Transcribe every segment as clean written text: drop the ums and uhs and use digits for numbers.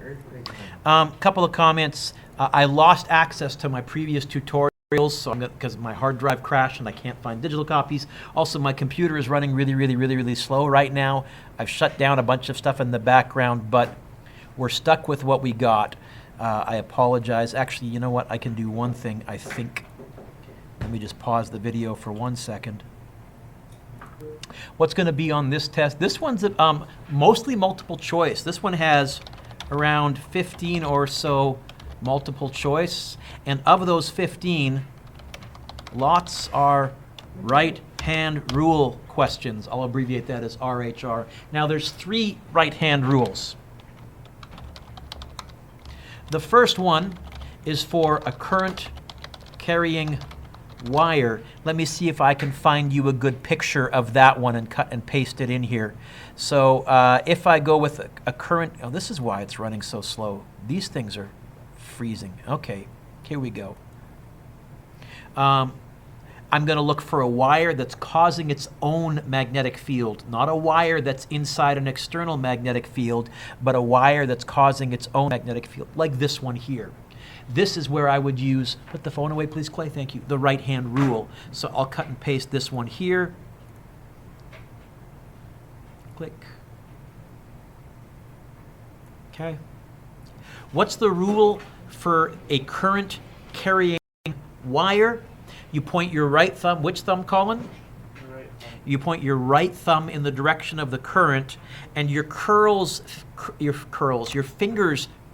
earthquake? Couple of comments. I lost access to my previous tutorials, so because my hard drive crashed and I can't find digital copies. Also, my computer is running really slow right now. I've shut down a bunch of stuff in the background, but we're stuck with what we got. I apologize. Actually, you know what? I can do one thing, I think. Let me just pause the video for 1 second. What's going to be on this test? This one's mostly multiple choice. This one has around 15 or so multiple choice, and of those 15, lots are right-hand rule questions. I'll abbreviate that as RHR. Now there's 3 right-hand rules. The first one is for a current carrying wire. Let me see if I can find you a good picture of that one and cut and paste it in here. So if I go with a current, oh, this is why it's running so slow. These things are freezing. Okay, here we go. I'm going to look for a wire that's causing its own magnetic field, not a wire that's inside an external magnetic field, but a wire that's causing its own magnetic field, like this one here. This is where I would use, put the phone away please, Clay, thank you, the right-hand rule. So I'll cut and paste this one here. Click. Okay. What's the rule for a current carrying wire? You point your right thumb, which thumb, Colin? Right. You point your right thumb in the direction of the current, and your fingers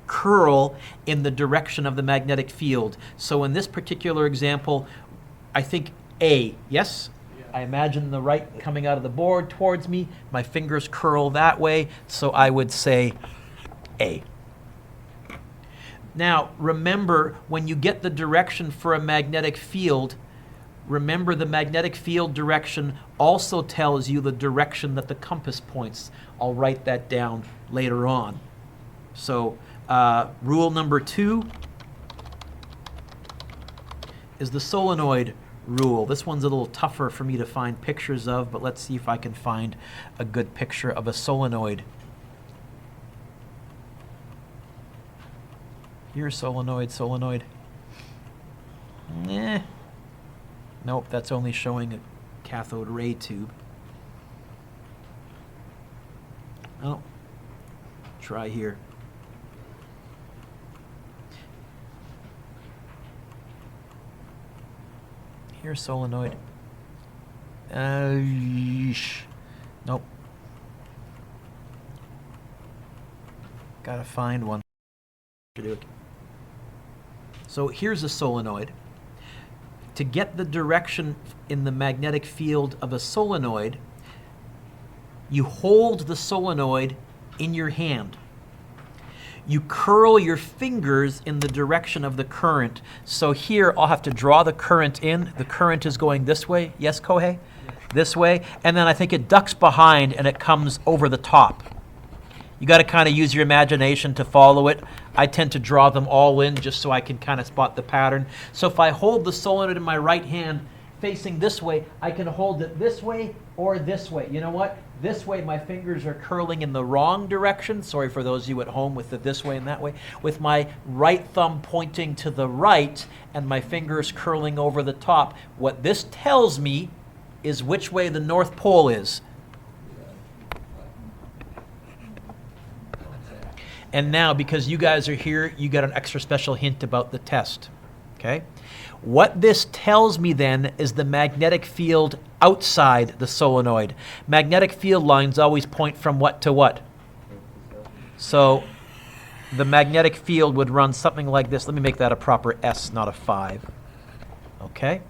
curl in the direction of the magnetic field. So in this particular example, I think A, yes? Yeah. I imagine the right coming out of the board towards me. My fingers curl that way, so I would say A. Now, remember, when you get the direction for a magnetic field, remember the magnetic field direction also tells you the direction that the compass points. I'll write that down later on. So, rule number 2 is the solenoid rule. This one's a little tougher for me to find pictures of, but let's see if I can find a good picture of a solenoid. Here's solenoid. Nope, that's only showing a cathode ray tube. Oh, try here. Here's solenoid. Nope. Gotta find one. So here's a solenoid. To get the direction in the magnetic field of a solenoid, you hold the solenoid in your hand. You curl your fingers in the direction of the current. So here I'll have to draw the current in. The current is going this way. Yes, Kohei? Yes. This way. And then I think it ducks behind and it comes over the top. You got to kind of use your imagination to follow it. I tend to draw them all in just so I can kind of spot the pattern. So if I hold the solenoid in my right hand facing this way, I can hold it this way or this way. You know what? This way my fingers are curling in the wrong direction. Sorry for those of you at home with the this way and that way. With my right thumb pointing to the right and my fingers curling over the top. What this tells me is which way the North Pole is. And now, because you guys are here, you got an extra special hint about the test, okay? What this tells me then is the magnetic field outside the solenoid. Magnetic field lines always point from what to what? So the magnetic field would run something like this. Let me make that a proper S, not a 5, okay?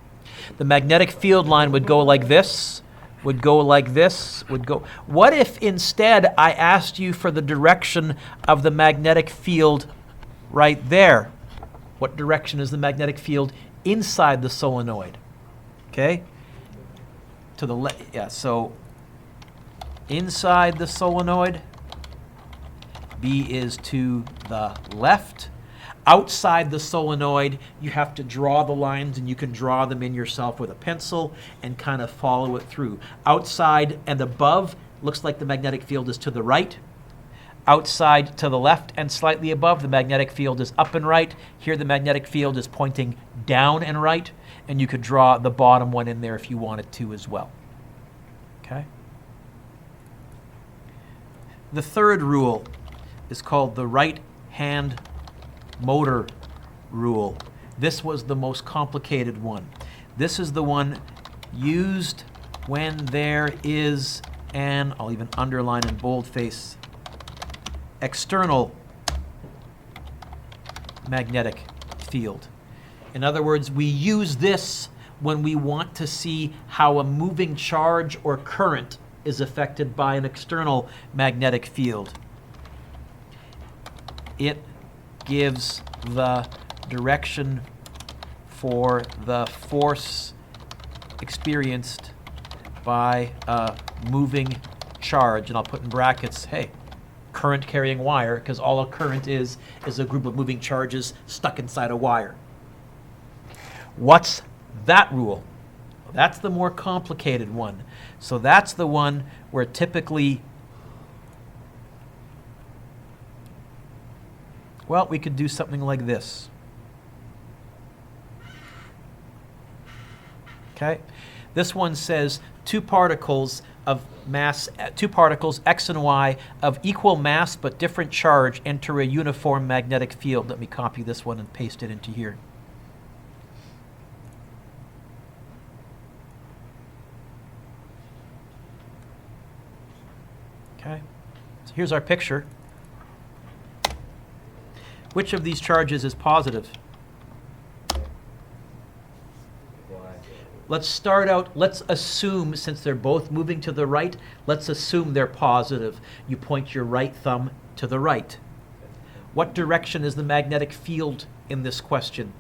The magnetic field line would go like this, would go like this, would go. What if instead I asked you for the direction of the magnetic field right there? What direction is the magnetic field inside the solenoid? Okay? To the left, yeah, so inside the solenoid, B is to the left. Outside the solenoid, you have to draw the lines, and you can draw them in yourself with a pencil and kind of follow it through. Outside and above, looks like the magnetic field is to the right. outside to the left and slightly above. The magnetic field is up and right. Here the magnetic field is pointing down and right, and you could draw the bottom one in there if you wanted to as well. Okay? The third rule is called the right hand motor rule. This was the most complicated one. This is the one used when there is an, I'll even underline in boldface, external magnetic field. In other words, we use this when we want to see how a moving charge or current is affected by an external magnetic field. It gives the direction for the force experienced by a moving charge, and I'll put in brackets, hey, current carrying wire, because all a current is a group of moving charges stuck inside a wire. What's that rule? Well, that's the more complicated one. So that's the one where typically, well, we could do something like this. Okay? This one says two particles of mass, two particles, x and y, of equal mass but different charge enter a uniform magnetic field. Let me copy this one and paste it into here. Okay, so here's our picture. Which of these charges is positive? Let's start out, let's assume, since they're both moving to the right, let's assume they're positive. You point your right thumb to the right. What direction is the magnetic field in this question?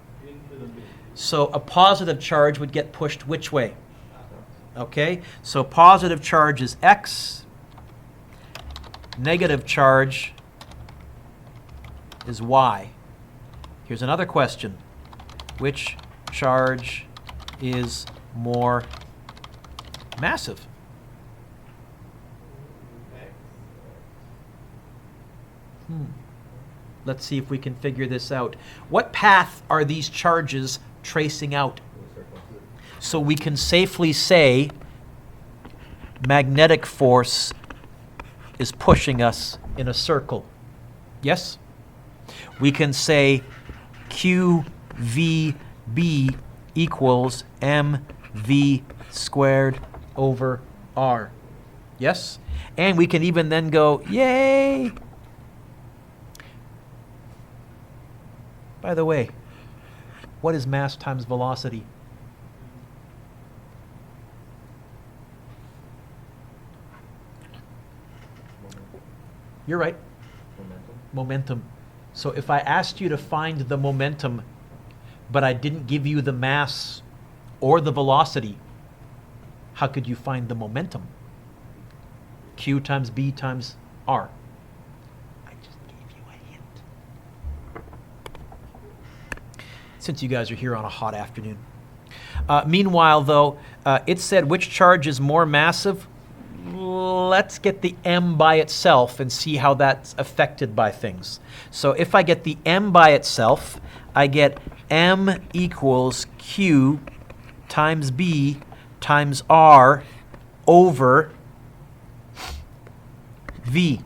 So a positive charge would get pushed which way? Okay, so positive charge is x, negative charge is y. Here's another question. Which charge is more massive? Let's see if we can figure this out. What path are these charges tracing out? So we can safely say magnetic force is pushing us in a circle. Yes? We can say QVB equals mv squared over r. Yes? And we can even then go, yay! By the way, what is mass times velocity? You're right. Momentum. So if I asked you to find the momentum, but I didn't give you the mass or the velocity, how could you find the momentum? Q times B times R. I just gave you a hint. Since you guys are here on a hot afternoon. Meanwhile, though, it said which charge is more massive. Let's get the m by itself and see how that's affected by things. So if I get the m by itself, I get m equals q times b times r over v.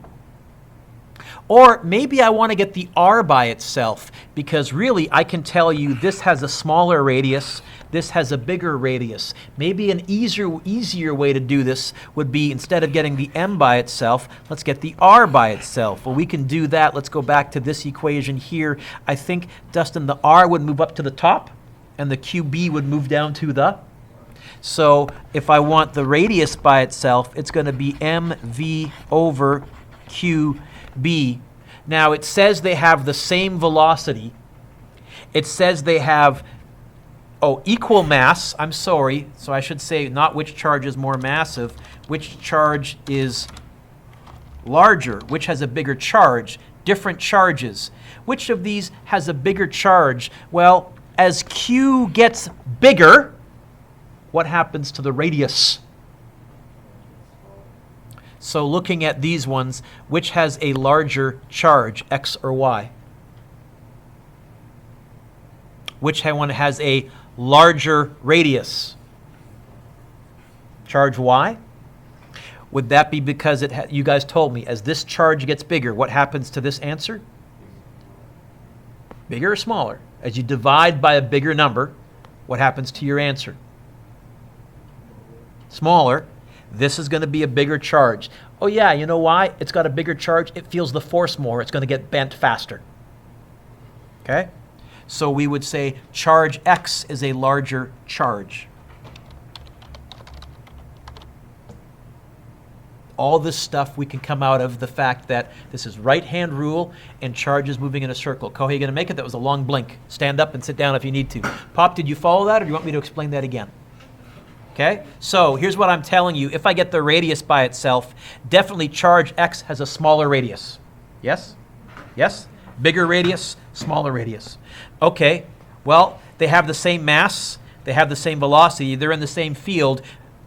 Or maybe I want to get the r by itself, because really I can tell you this has a smaller radius, this has a bigger radius. Maybe an easier way to do this would be, instead of getting the m by itself, let's get the r by itself. Well, we can do that. Let's go back to this equation here. I think, Dustin, the r would move up to the top and the qb would move down to the. So if I want the radius by itself, it's going to be mv over qb. Now it says they have the same velocity. It says they have equal mass. I'm sorry. So I should say not which charge is more massive, which charge is larger, which has a bigger charge, different charges. Which of these has a bigger charge? Well, as Q gets bigger, what happens to the radius? So looking at these ones, which has a larger charge, X or Y? Which one has a larger radius? Charge Y? Would that be because you guys told me, as this charge gets bigger, what happens to this answer? Bigger or smaller? As you divide by a bigger number, what happens to your answer? Smaller. This is going to be a bigger charge. Oh yeah, you know why? It's got a bigger charge. It feels the force more. It's going to get bent faster. Okay? So we would say charge X is a larger charge. All this stuff we can come out of the fact that this is right-hand rule and charge is moving in a circle. Kohei, you going to make it? That was a long blink. Stand up and sit down if you need to. Pop, did you follow that, or do you want me to explain that again? Okay, so here's what I'm telling you. If I get the radius by itself, definitely charge X has a smaller radius. Yes? Yes? Bigger radius, smaller radius. Okay, well, they have the same mass, they have the same velocity, they're in the same field.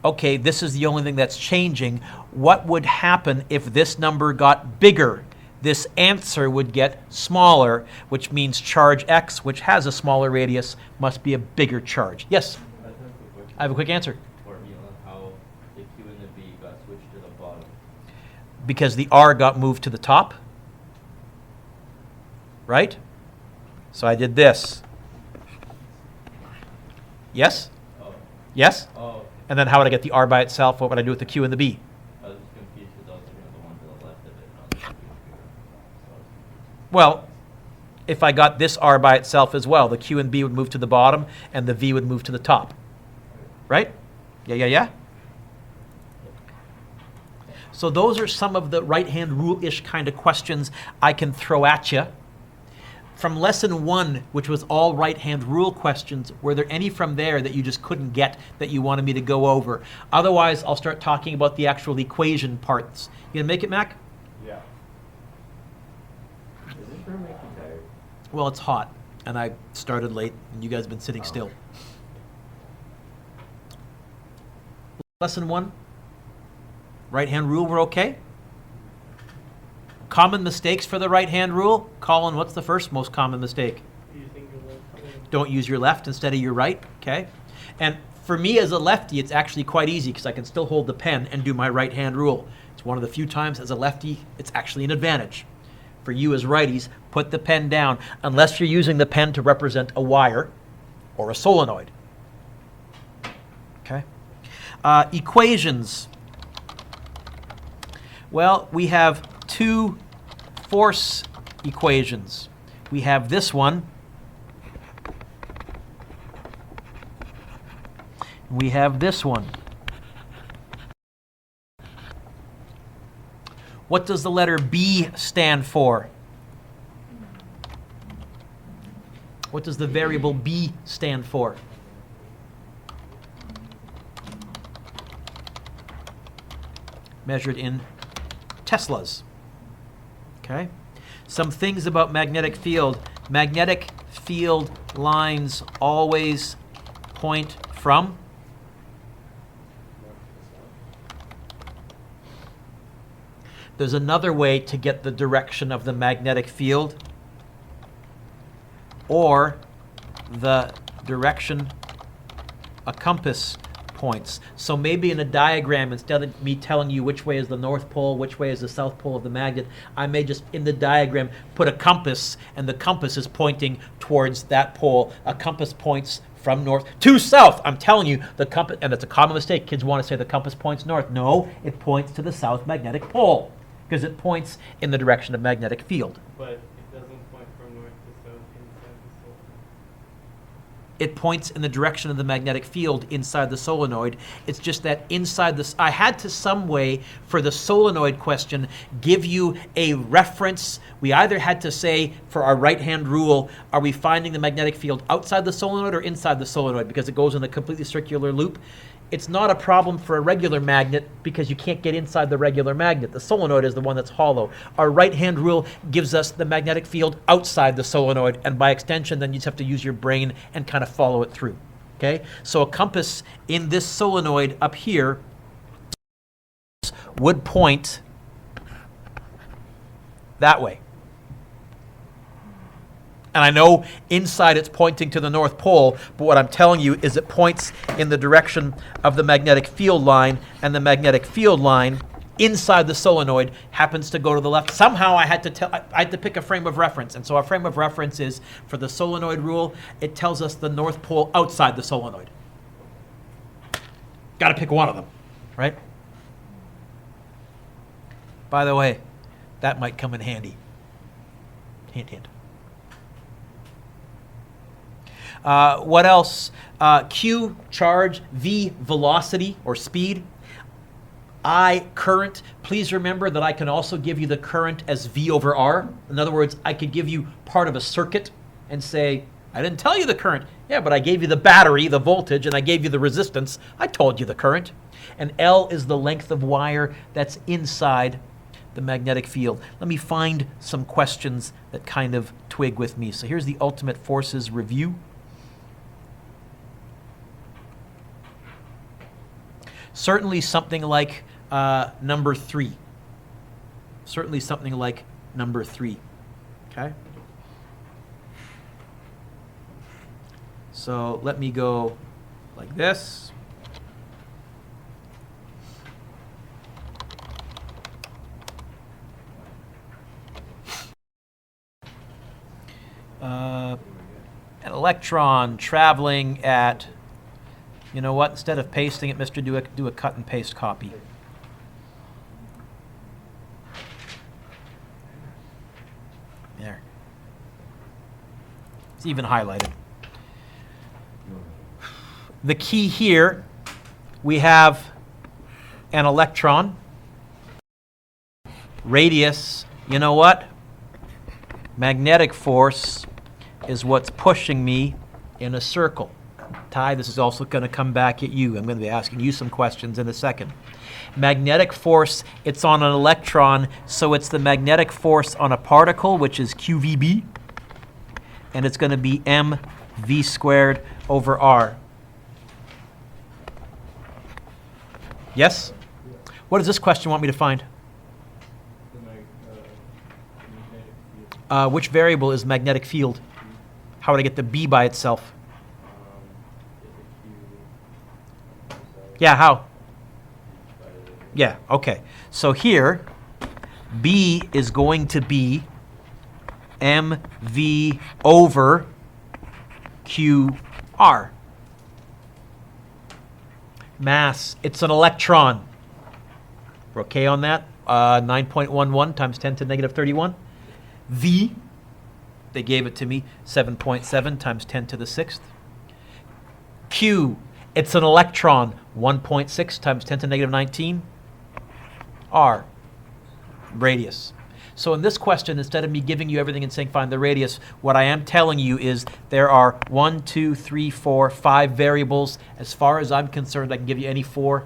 Okay, this is the only thing that's changing. What would happen if this number got bigger? This answer would get smaller, which means charge X, which has a smaller radius, must be a bigger charge. Yes? I have a quick answer. How the Q and the B got switched to the bottom. Because the R got moved to the top. Right? So I did this. Yes? Oh. Yes? Oh. And then how would I get the R by itself? What would I do with the Q and the B? I was confused because I was looking at the one to the left of it. Not the Q here. Well, if I got this R by itself as well, the Q and B would move to the bottom and the V would move to the top. Right? Yeah. So those are some of the right-hand rule-ish kind of questions I can throw at you. From lesson 1, which was all right-hand rule questions, were there any from there that you just couldn't get that you wanted me to go over? Otherwise, I'll start talking about the actual equation parts. You gonna make it, Mac? Yeah. Does this room make you tired? Well, it's hot, and I started late, and you guys have been sitting still. Lesson 1, right-hand rule, we're okay? Common mistakes for the right-hand rule? Colin, what's the first most common mistake? Using your left. Don't use your left instead of your right, okay? And for me as a lefty, it's actually quite easy because I can still hold the pen and do my right-hand rule. It's one of the few times as a lefty, it's actually an advantage. For you as righties, put the pen down unless you're using the pen to represent a wire or a solenoid, okay? Equations. Well, we have two force equations. We have this one. We have this one. What does the letter B stand for? What does the variable B stand for? Measured in Teslas. Okay? Some things about magnetic field. Magnetic field lines always point from? There's another way to get the direction of the magnetic field, or the direction a compass points. So maybe in a diagram, instead of me telling you which way is the North Pole, which way is the South Pole of the magnet, I may just, in the diagram, put a compass, and the compass is pointing towards that pole. A compass points from north to south. I'm telling you, the compass, and that's a common mistake. Kids want to say the compass points north. No, it points to the south magnetic pole, because it points in the direction of magnetic field. But it doesn't point from north to south inside the solenoid. It points in the direction of the magnetic field inside the solenoid. It's just that inside this, I had to some way for the solenoid question give you a reference. We either had to say for our right-hand rule, are we finding the magnetic field outside the solenoid or inside the solenoid, because it goes in a completely circular loop. It's not a problem for a regular magnet because you can't get inside the regular magnet. The solenoid is the one that's hollow. Our right-hand rule gives us the magnetic field outside the solenoid, and by extension, then you just have to use your brain and kind of follow it through. Okay? So a compass in this solenoid up here would point that way. And I know inside it's pointing to the North Pole, but what I'm telling you is it points in the direction of the magnetic field line, and the magnetic field line inside the solenoid happens to go to the left. Somehow I had to pick a frame of reference, and so our frame of reference is, for the solenoid rule, it tells us the North Pole outside the solenoid. Got to pick one of them, right? By the way, that might come in handy. Hint, hint. What else? Q, charge. V, velocity or speed. I, current. Please remember that I can also give you the current as V over R. In other words, I could give you part of a circuit and say, I didn't tell you the current. Yeah, but I gave you the battery, the voltage, and I gave you the resistance. I told you the current. And L is the length of wire that's inside the magnetic field. Let me find some questions that kind of twig with me. So here's the ultimate forces review. Certainly something like number 3. Certainly something like number 3. Okay? So let me go like this. An electron traveling at, you know what, instead of pasting it, Mr. Do a cut and paste copy. There. It's even highlighted. The key here, we have an electron. Radius, you know what? Magnetic force is what's pushing me in a circle. Ty, this is also going to come back at you. I'm going to be asking you some questions in a second. Magnetic force, it's on an electron, so it's the magnetic force on a particle, which is QVB, and it's going to be mv squared over r. Yes? What does this question want me to find? Which variable is magnetic field? How would I get the B by itself? Yeah, how? Yeah, okay. So here, B is going to be mv over qr. Mass, it's an electron. We're okay on that? 9.11 times 10 to the negative 31. V, they gave it to me, 7.7 times 10 to the 6th. Q, it's an electron, 1.6 times 10 to the negative 19. R, radius. So in this question, instead of me giving you everything and saying find the radius, what I am telling you is there are 1, 2, 3, 4, 5 variables. As far as I'm concerned, I can give you any 4.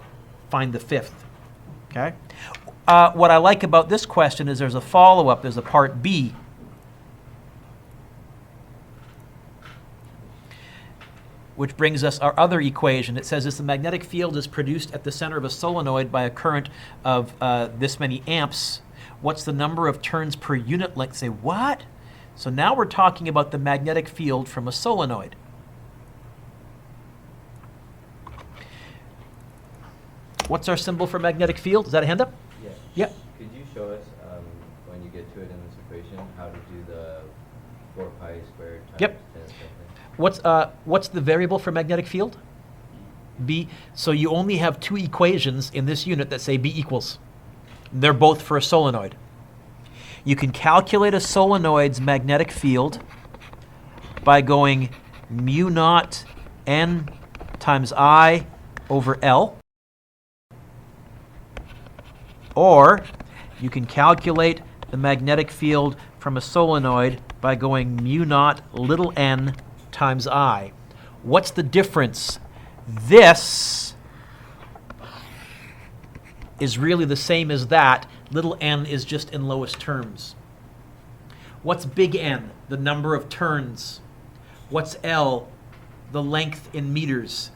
Find the 5th. Okay? What I like about this question is there's a follow-up. There's a part B. Which brings us our other equation. It says if the magnetic field is produced at the center of a solenoid by a current of this many amps, what's the number of turns per unit length? Say, what? So now we're talking about the magnetic field from a solenoid. What's our symbol for magnetic field? Is that a hand up? Yeah. Yep. Could you show us, when you get to it in this equation, how to do the 4 pi squared times Yep. 10 something? What's the variable for magnetic field? B. So you only have 2 equations in this unit that say B equals. They're both for a solenoid. You can calculate a solenoid's magnetic field by going mu naught n times I over L. Or you can calculate the magnetic field from a solenoid by going mu naught little n times I. What's the difference? This is really the same as that. Little n is just in lowest terms. What's big N? The number of turns. What's L? The length in meters.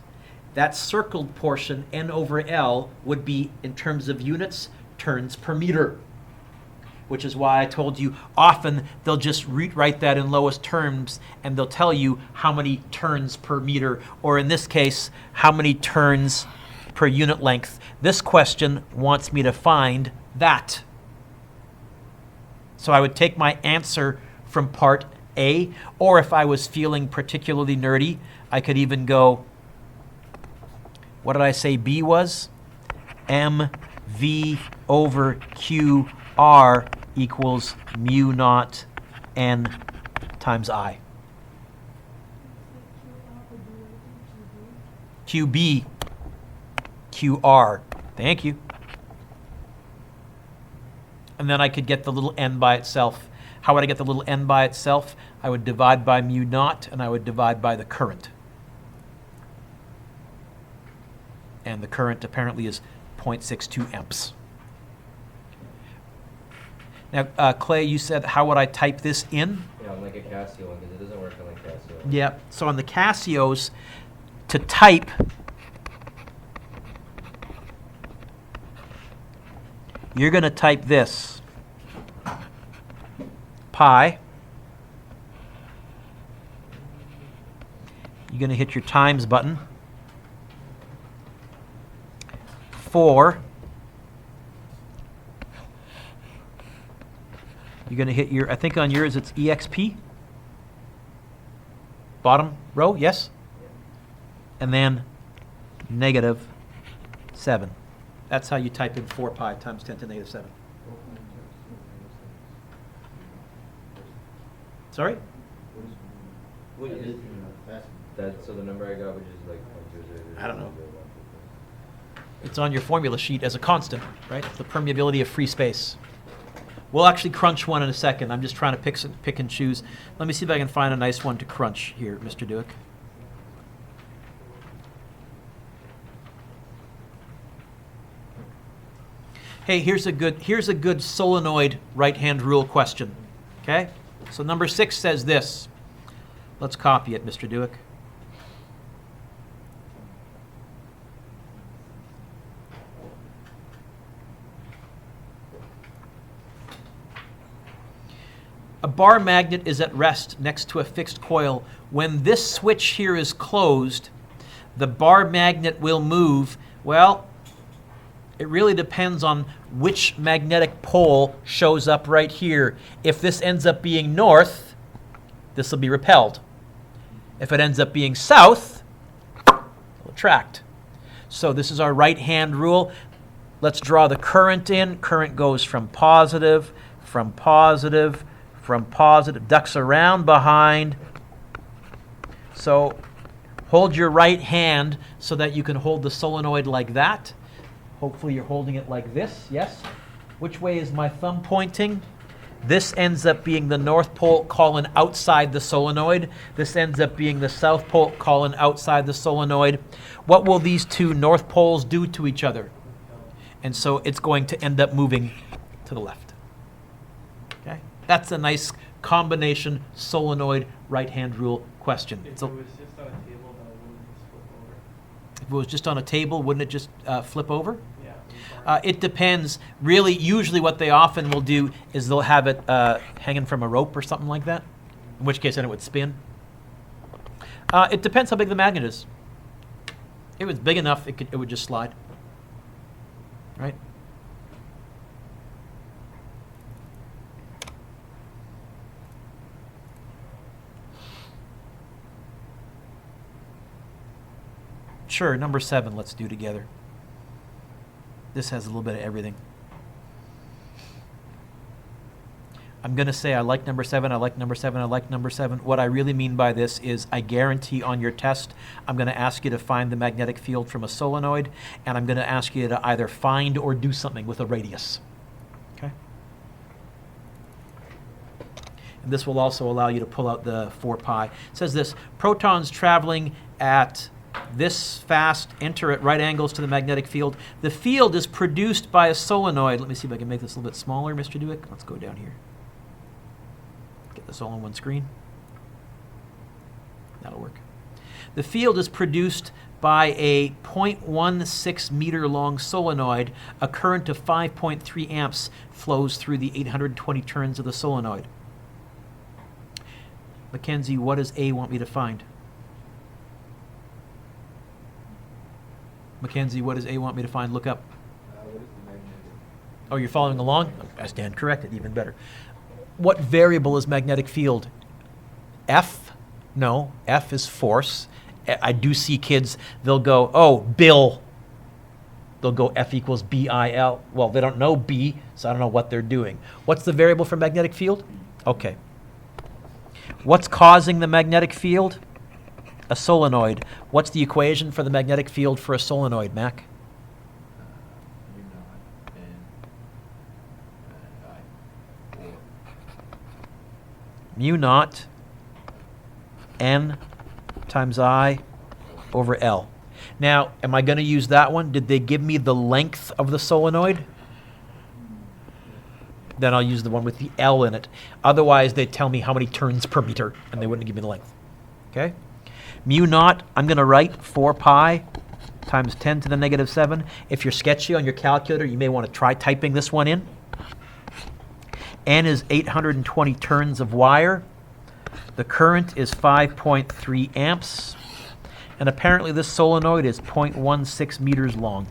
That circled portion, n over L, would be, in terms of units, turns per meter, which is why I told you often they'll just rewrite that in lowest terms and they'll tell you how many turns per meter, or in this case, how many turns per unit length. This question wants me to find that. So I would take my answer from part A, or if I was feeling particularly nerdy, I could even go, what did I say B was? mv over qr equals mu naught n times I. QB, QR. Thank you. And then I could get the little n by itself. How would I get the little n by itself? I would divide by mu naught, and I would divide by the current. And the current apparently is 0.62 amps. Now, Clay, you said, how would I type this in? Yeah, on like a Casio one, because it doesn't work on like Casio. Yeah, so on the Casios, to type, you're going to type this, pi. You're going to hit your times button. 4. You're going to hit your, I think on yours it's EXP. Bottom row, yes? And then -7. That's how you type in 4 pi times 10 to -7. Sorry? What is that? So the number I got, which is like I don't know. It's on your formula sheet as a constant, right? The permeability of free space. We'll actually crunch one in a second. I'm just trying to pick and choose. Let me see if I can find a nice one to crunch here, Mr. Dewick. Hey, here's a good solenoid right-hand rule question. Okay? So number 6 says this. Let's copy it, Mr. Dewick. A bar magnet is at rest next to a fixed coil. When this switch here is closed, the bar magnet will move. Well, it really depends on which magnetic pole shows up right here. If this ends up being north, this will be repelled. If it ends up being south, it will attract. So this is our right-hand rule. Let's draw the current in. Current goes from positive, ducks around behind. So hold your right hand so that you can hold the solenoid like that. Hopefully you're holding it like this, yes? Which way is my thumb pointing? This ends up being the north pole calling outside the solenoid. This ends up being the south pole calling outside the solenoid. What will these two north poles do to each other? And so it's going to end up moving to the left. Okay? That's a nice combination solenoid right-hand rule question. If it was just on a table, that wouldn't just flip over. If it was just on a table, wouldn't it just flip over? Yeah. It depends. Really, usually what they often will do is they'll have it hanging from a rope or something like that, in which case then it would spin. It depends how big the magnet is. If it was big enough, it would just slide. Right? Sure, number 7, let's do together. This has a little bit of everything. I'm going to say I like number 7, I like number 7, I like number 7. What I really mean by this is I guarantee on your test, I'm going to ask you to find the magnetic field from a solenoid, and I'm going to ask you to either find or do something with a radius. Okay? And this will also allow you to pull out the 4 pi. It says this, protons traveling at this fast enter at right angles to the magnetic field. The field is produced by a solenoid. Let me see if I can make this a little bit smaller, Mr. Dewick. Let's go down here. Get this all on one screen. That'll work. The field is produced by a 0.16 meter long solenoid, a current of 5.3 amps flows through the 820 turns of the solenoid. Mackenzie, what does A want me to find? Mackenzie, what does A want me to find? Look up. What is the magnetic? Oh, you're following along? I stand corrected, even better. What variable is magnetic field? F? No, F is force. I do see kids, they'll go, oh, Bill. They'll go F equals B-I-L. Well, they don't know B, so I don't know what they're doing. What's the variable for magnetic field? Okay. What's causing the magnetic field? A solenoid. What's the equation for the magnetic field for a solenoid, Mac? U naught and I. Or Mu naught N times I over L. Now, am I going to use that one? Did they give me the length of the solenoid? Then I'll use the one with the L in it. Otherwise, they'd tell me how many turns per meter, and they wouldn't give me the length. Okay? Mu naught, I'm going to write 4 pi times 10 to the negative 7. If you're sketchy on your calculator, you may want to try typing this one in. N is 820 turns of wire. The current is 5.3 amps. And apparently this solenoid is 0.16 meters long.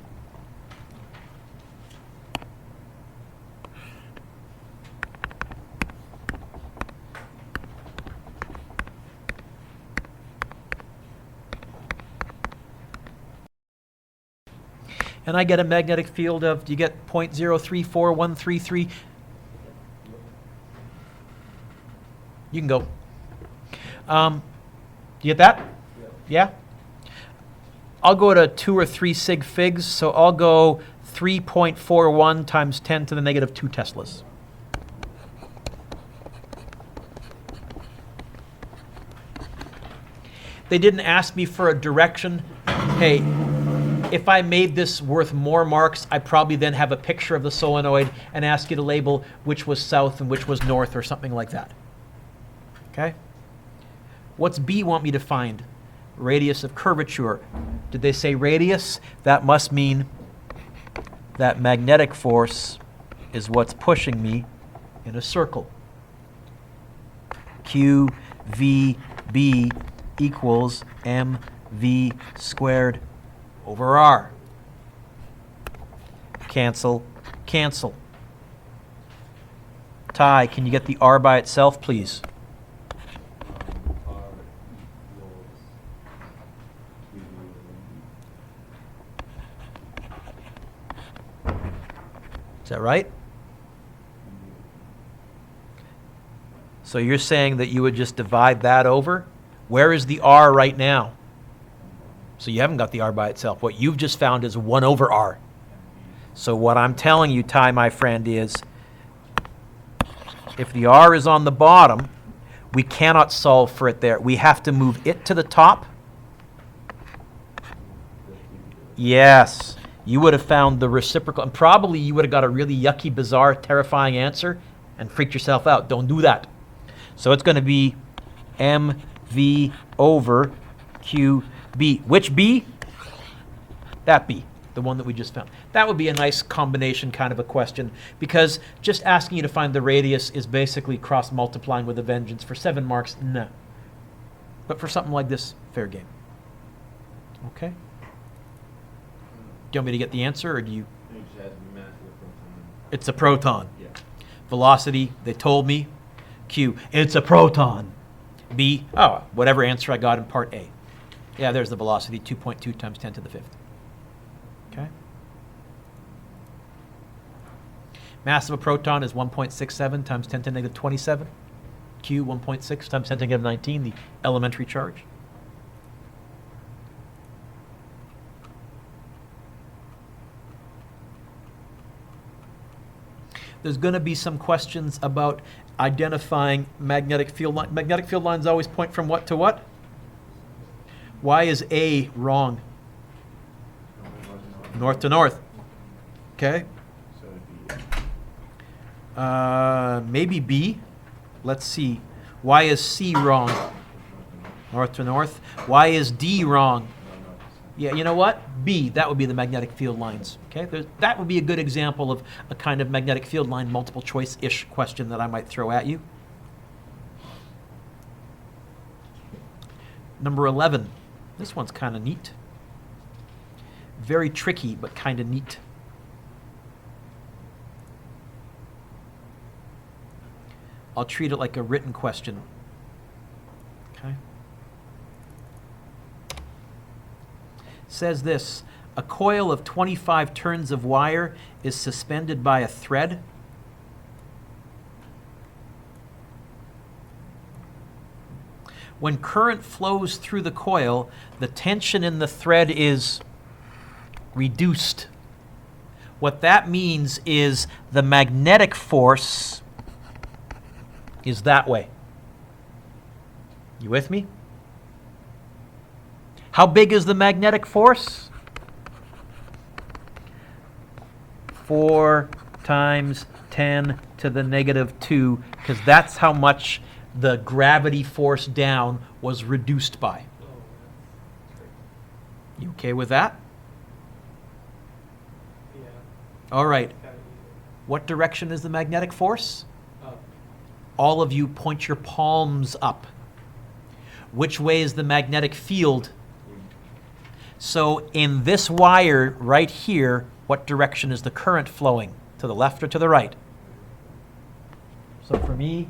And I get a magnetic field of, do you get 0.034133? You can go. Do you get that? Yeah? I'll go to 2 or 3 sig figs, so I'll go 3.41 times 10 to the negative 2 Teslas. They didn't ask me for a direction. Hey, if I made this worth more marks, I'd probably then have a picture of the solenoid and ask you to label which was south and which was north or something like that. Okay? What's B want me to find? Radius of curvature. Did they say radius? That must mean that magnetic force is what's pushing me in a circle. QVB equals MV squared over R. Cancel, cancel. Ty, can you get the R by itself, please? R equals Q. Is that right? So you're saying that you would just divide that over? Where is the R right now? So you haven't got the R by itself. What you've just found is 1 over R. So what I'm telling you, Ty, my friend, is if the R is on the bottom, we cannot solve for it there. We have to move it to the top. Yes. You would have found the reciprocal, and probably you would have got a really yucky, bizarre, terrifying answer and freaked yourself out. Don't do that. So it's going to be MV over QB. Which B? That B, the one that we just found. That would be a nice combination kind of a question, because just asking you to find the radius is basically cross-multiplying with a vengeance. For 7 marks, no. But for something like this, fair game. Okay? Do you want me to get the answer, or do you? It just has to be mass of the proton. It's a proton. Yeah. Velocity, they told me. Q, it's a proton. B, oh, whatever answer I got in part A. Yeah, there's the velocity, 2.2 times 10 to the 5th. Okay? Mass of a proton is 1.67 times 10 to the negative 27. Q, 1.6 times 10 to the negative 19, the elementary charge. There's going to be some questions about identifying magnetic field line. Magnetic field lines always point from what to what? Why is A wrong? North to north. Okay. So it'd be Maybe B. Let's see. Why is C wrong? North to north. Why is D wrong? Yeah, you know what? B, that would be the magnetic field lines. Okay, that would be a good example of a kind of magnetic field line multiple choice-ish question that I might throw at you. Number 11. This one's kind of neat. Very tricky, but kind of neat. I'll treat it like a written question. Okay. Says this, a coil of 25 turns of wire is suspended by a thread. When current flows through the coil, the tension in the thread is reduced. What that means is the magnetic force is that way. You with me? How big is the magnetic force? 4 times 10 to the negative 2, because that's how much the gravity force down was reduced by. Oh, that's tricky. You okay with that? Yeah. All right. It's kind of easy. What direction is the magnetic force? Up. All of you point your palms up. Which way is the magnetic field? So in this wire right here, what direction is the current flowing? To the left or to the right? So for me,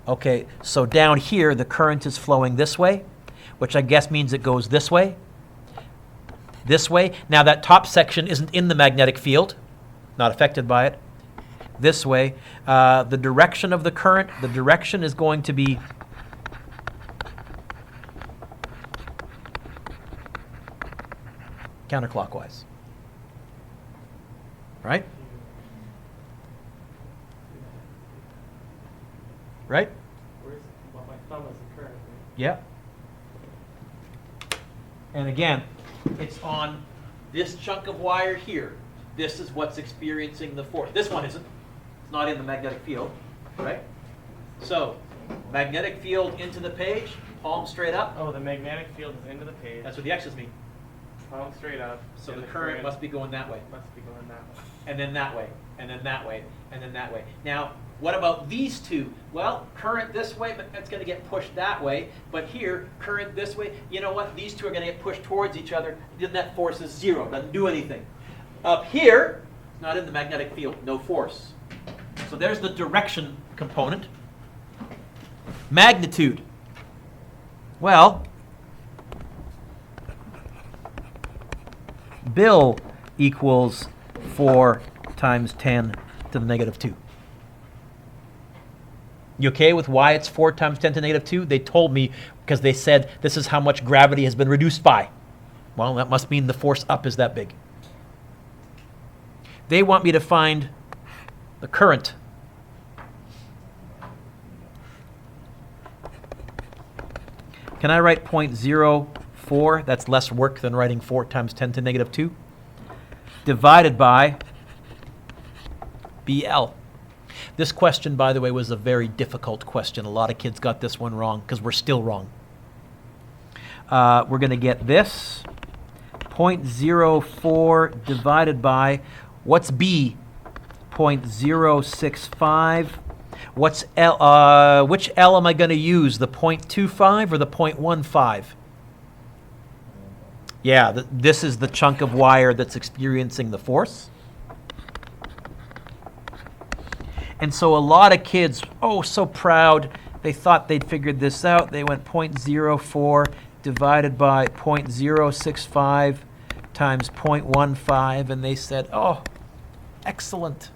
okay, so down here the current is flowing this way, which I guess means it goes this way. This way. Now that top section isn't in the magnetic field, not affected by it. This way. The direction of the current, the direction is going to be counterclockwise. Right? Right? Where's, well, my thumb is the current, right? Yeah. And again, it's on this chunk of wire here. This is what's experiencing the force. This one isn't. It's not in the magnetic field, right? So, magnetic field into the page, palm straight up. Oh, the magnetic field is into the page. That's what the X's mean. Palm straight up. So and the current must be going that way. must be going that way. And then that way, and then that way, and then that way. Now, what about these two? Well, current this way, but it's going to get pushed that way. But here, current this way. You know what? These two are going to get pushed towards each other. Then that force is zero. Doesn't do anything. Up here, not in the magnetic field. No force. So there's the direction component. Magnitude. Well, Bill equals 4 times 10 to the negative 2. You okay with why it's 4 times 10 to the negative 2? They told me because they said this is how much gravity has been reduced by. Well, that must mean the force up is that big. They want me to find the current. Can I write 0.04? That's less work than writing 4 times 10 to the negative 2. Divided by BL. This question, by the way, was a very difficult question. A lot of kids got this one wrong because we're still wrong. We're going to get this. 0.04 divided by, what's B? 0.065. What's L? Which L am I going to use? The 0.25 or the 0.15? Yeah, this is the chunk of wire that's experiencing the force. And so a lot of kids, oh, so proud, they thought they'd figured this out. They went 0.04 divided by 0.065 times 0.15, and they said, oh, excellent.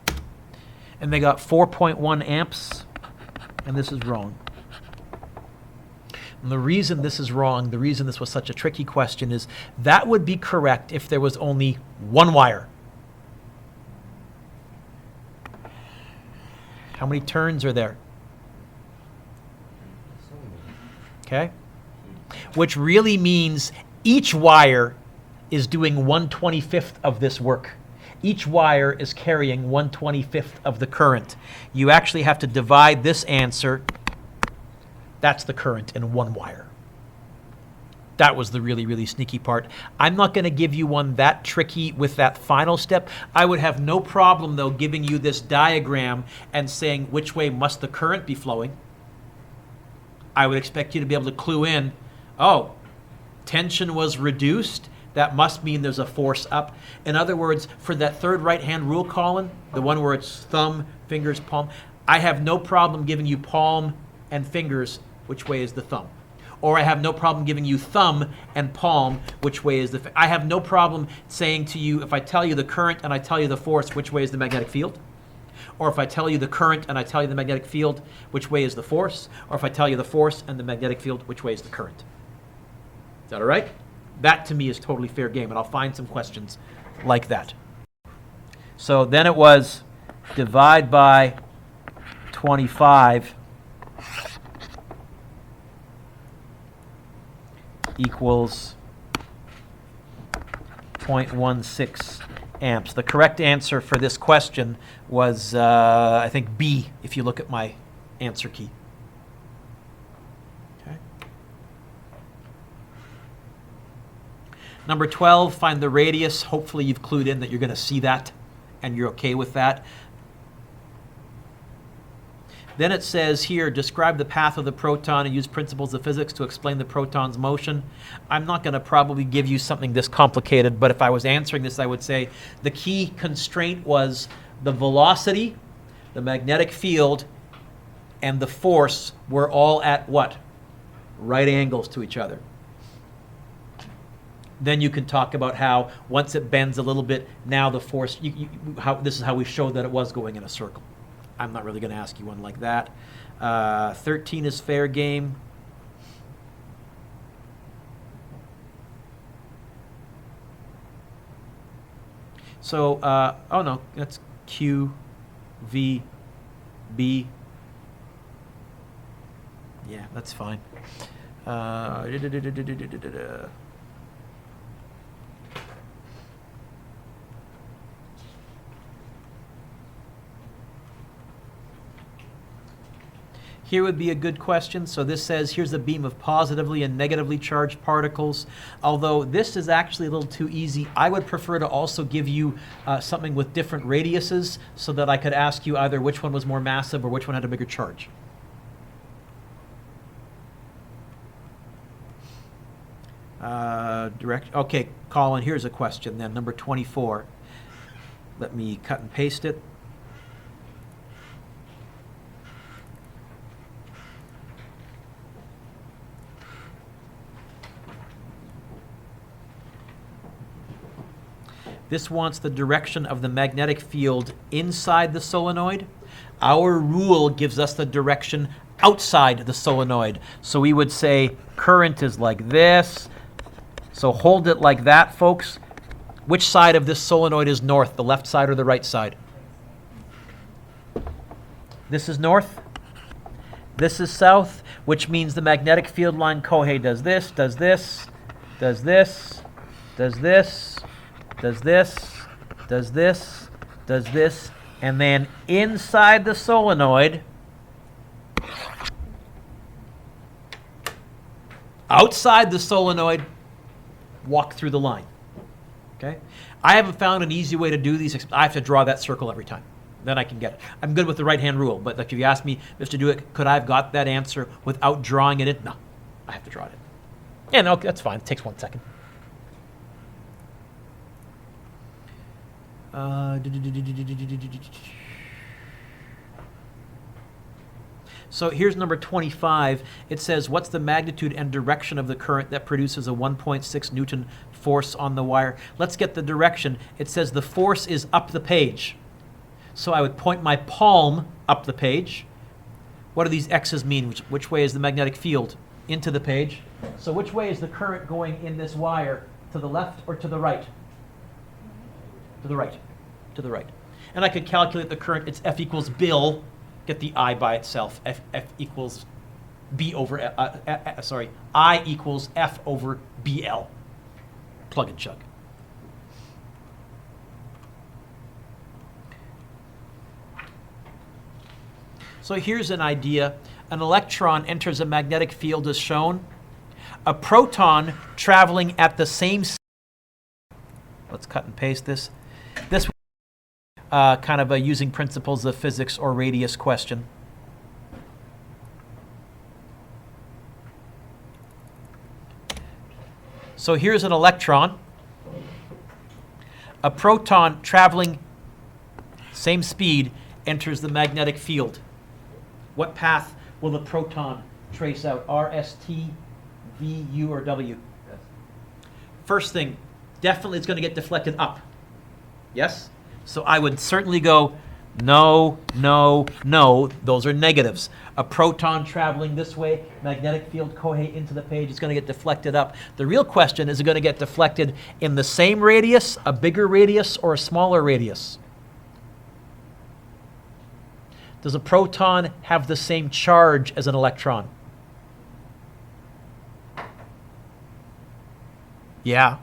And they got 4.1 amps, and this is wrong. And the reason this is wrong, the reason this was such a tricky question is that would be correct if there was only one wire. How many turns are there? Okay? Which really means each wire is doing 1/25 of this work. Each wire is carrying 1/25 of the current. You actually have to divide this answer. That's the current in one wire. That was the really, really sneaky part. I'm not going to give you one that tricky with that final step. I would have no problem, though, giving you this diagram and saying which way must the current be flowing. I would expect you to be able to clue in, oh, tension was reduced. That must mean there's a force up. In other words, for that third right-hand rule, Colin, the one where it's thumb, fingers, palm, I have no problem giving you palm and fingers, which way is the thumb. Or I have no problem giving you thumb and palm, which way is the... I have no problem saying to you, if I tell you the current and I tell you the force, which way is the magnetic field? Or if I tell you the current and I tell you the magnetic field, which way is the force? Or if I tell you the force and the magnetic field, which way is the current? Is that all right? That, to me, is totally fair game, and I'll find some questions like that. So then it was divide by 25 equals 0.16 amps. The correct answer for this question was, I think, B, if you look at my answer key. Okay. Number 12, find the radius. Hopefully you've clued in that you're going to see that and you're okay with that. Then it says here, describe the path of the proton and use principles of physics to explain the proton's motion. I'm not going to probably give you something this complicated, but if I was answering this, I would say the key constraint was the velocity, the magnetic field, and the force were all at what? Right angles to each other. Then you can talk about how once it bends a little bit, now the force, this is how we showed that it was going in a circle. I'm not really going to ask you one like that. 13 is fair game. So, oh no, that's Q, V, B. Yeah, that's fine. Here would be a good question. So this says, here's a beam of positively and negatively charged particles. Although this is actually a little too easy, I would prefer to also give you something with different radiuses so that I could ask you either which one was more massive or which one had a bigger charge. Okay, Colin, here's a question then, number 24. Let me cut and paste it. This wants the direction of the magnetic field inside the solenoid. Our rule gives us the direction outside the solenoid. So we would say current is like this. So hold it like that, folks. Which side of this solenoid is north, the left side or the right side? This is north. This is south, which means the magnetic field line Kohei does this, does this, does this, does this, does this, does this, does this, and then inside the solenoid, outside the solenoid, walk through the line. Okay? I haven't found an easy way to do these. I have to draw that circle every time. Then I can get it. I'm good with the right-hand rule, but if you ask me, Mr. Dewitt, could I have got that answer without drawing it in? No, I have to draw it in. Yeah, no, that's fine. It takes 1 second. So here's number 25. It says, what's the magnitude and direction of the current that produces a 1.6 Newton force on the wire? Let's get the direction. It says the force is up the page. So I would point my palm up the page. What do these X's mean? Which way is the magnetic field? Into the page. So which way is the current going in this wire? To the left or to the right? To the right. To the right. And I could calculate the current. It's F equals Bill. Get the I by itself. F equals B over, I equals F over BL. Plug and chug. So here's an idea. An electron enters a magnetic field as shown. A proton traveling at the same speed. Let's cut and paste this. This kind of a using principles of physics or radius question. So here's an electron. A proton traveling same speed enters the magnetic field. What path will the proton trace out? R, S, T, V, U, or W? Yes. First thing, definitely it's going to get deflected up. Yes? So I would certainly go no, no, no. Those are negatives. A proton traveling this way, magnetic field Kohei into the page, is going to get deflected up. The real question is it going to get deflected in the same radius, a bigger radius, or a smaller radius? Does a proton have the same charge as an electron? Yeah.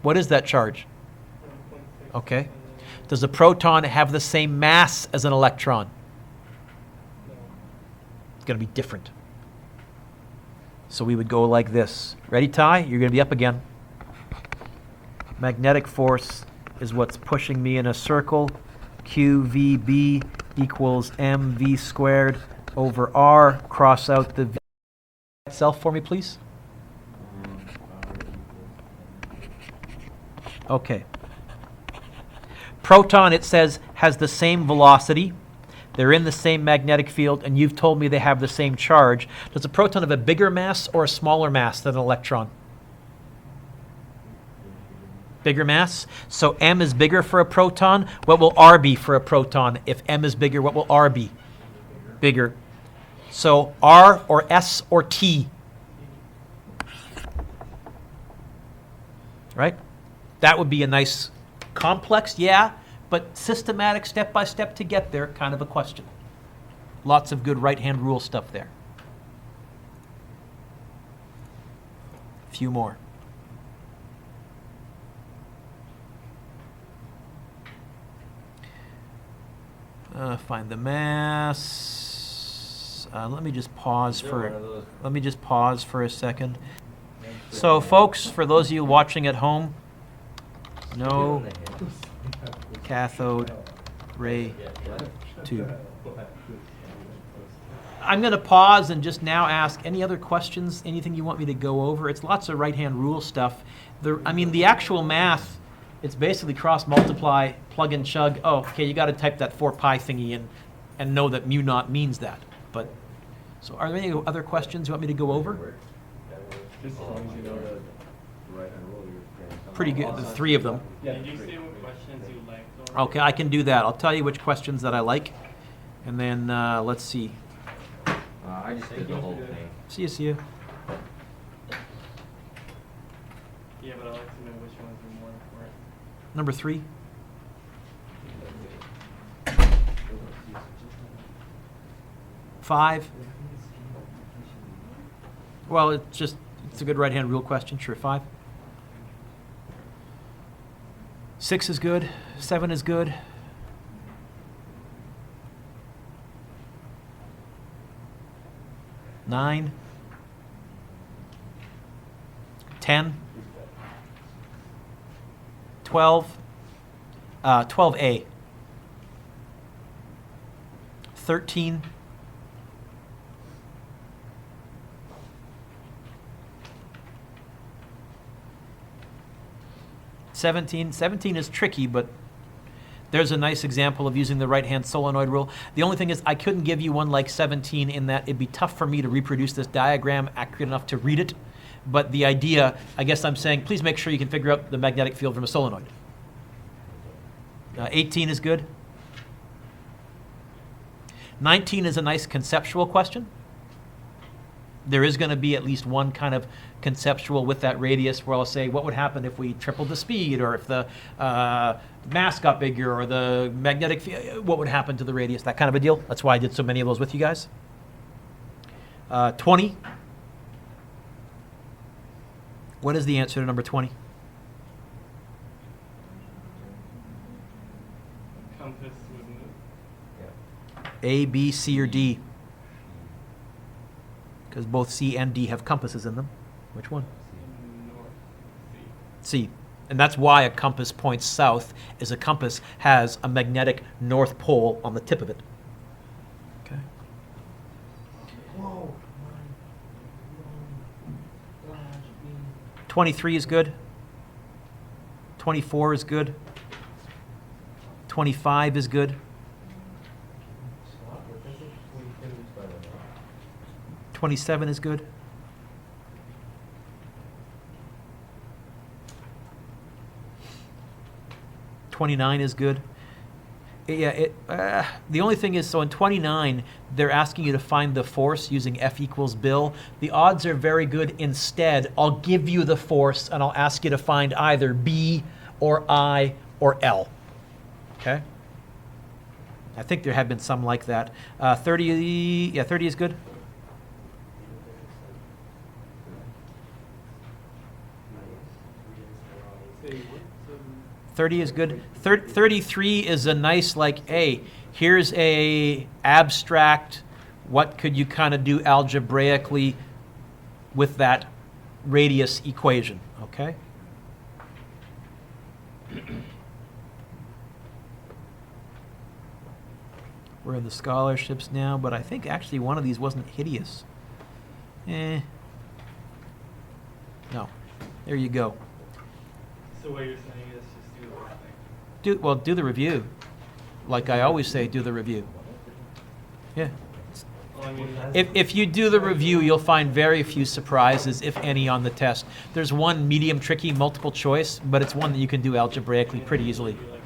What is that charge? 1.6. Okay. Does a proton have the same mass as an electron? No. It's going to be different. So we would go like this. Ready, Ty? You're going to be up again. Magnetic force is what's pushing me in a circle. QVB equals mv squared over r. Cross out the v itself for me, please. Okay. Proton, it says, has the same velocity. They're in the same magnetic field, and you've told me they have the same charge. Does a proton have a bigger mass or a smaller mass than an electron? Bigger mass. So m is bigger for a proton. What will r be for a proton? If m is bigger, what will r be? Bigger. So r or s or t? Right? That would be a nice complex, yeah, but systematic step-by-step to get there kind of a question. Lots of good right-hand rule stuff there. A few more. Find the mass. Let me just pause for. Let me just pause for a second. So, folks, for those of you watching at home, no cathode ray tube. I'm going to pause and just now ask any other questions, anything you want me to go over. It's lots of right-hand rule stuff. The actual math, it's basically cross-multiply, plug and chug. Oh, okay, you got to type that 4 pi thingy in and know that mu naught means that. But so are there any other questions you want me to go over? Just as long as you know the right hand rule, you're Pretty good, the 3 of them. Yeah. Did you say what questions you liked? Okay, I can do that. I'll tell you which questions that I like. And then, let's see. I just did the whole thing. See you. Yeah, but I'd like to know which ones are more important. Number 3. Five. Well, it's a good right-hand rule question. Sure, 5. 6 is good. 7 is good. 9. 10. 12. 12A. 13. 17. 17 is tricky, but there's a nice example of using the right-hand solenoid rule. The only thing is I couldn't give you one like 17 in that it'd be tough for me to reproduce this diagram accurate enough to read it. But the idea, I guess I'm saying, please make sure you can figure out the magnetic field from a solenoid. 18 is good. 19 is a nice conceptual question. There is going to be at least one kind of conceptual with that radius where I'll say, what would happen if we tripled the speed, or if the mass got bigger, or the magnetic field, what would happen to the radius, that kind of a deal. That's why I did so many of those with you guys. 20. What is the answer to number 20? Compass would move. Yeah. A, B, C, or D? Because both C and D have compasses in them. Which one? North, C. C. And that's why a compass points south, is a compass has a magnetic north pole on the tip of it. Okay. 23 is good. 24 is good. 25 is good. 27 is good. 29 is good. Yeah, the only thing is, so in 29, they're asking you to find the force using F equals Bill. The odds are very good. Instead, I'll give you the force, and I'll ask you to find either B or I or L. Okay? I think there have been some like that. 30, yeah, 30 is good. Say what? 30 is good. 33 is a nice, like, hey, here's a abstract, what could you kind of do algebraically with that radius equation, okay? We're in the scholarships now, but I think actually one of these wasn't hideous. No. There you go. So what you're saying is just do the whole thing. Do the review. Like I always say, do the review. Yeah. Well, I mean, If you do the review, you'll find very few surprises, if any, on the test. There's one medium tricky multiple choice, but it's one that you can do algebraically pretty easily. like